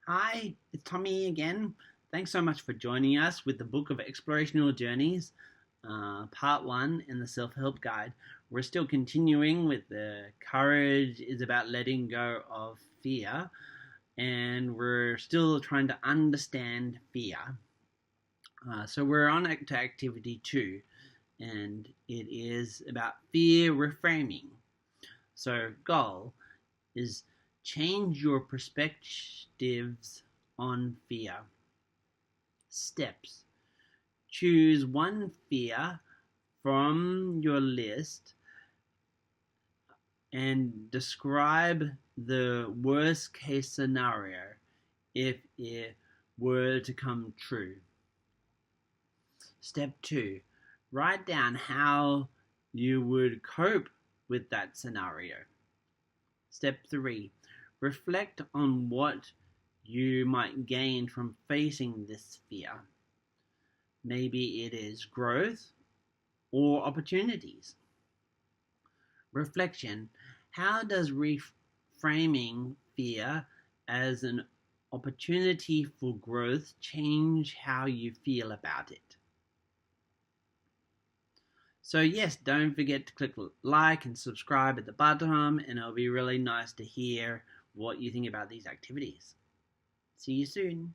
Hi, it's Tommy again. Thanks so much for joining us with the book of Explorational Journeys, part one in the self help guide. We're still continuing with the courage is about letting go of fear, and we're still trying to understand fear. So we're on to activity two, and it is about fear reframing. So, goal is change your perspectives on fear. Steps: choose one fear from your list and describe the worst case scenario if it were to come true. Step 2: write down how you would cope with that scenario. Step 3: reflect on what you might gain from facing this fear. Maybe it is growth or opportunities. Reflection: how does reframing fear as an opportunity for growth change how you feel about it? So yes, don't forget to click like and subscribe at the bottom, and it'll be really nice to hear what you think about these activities. See you soon.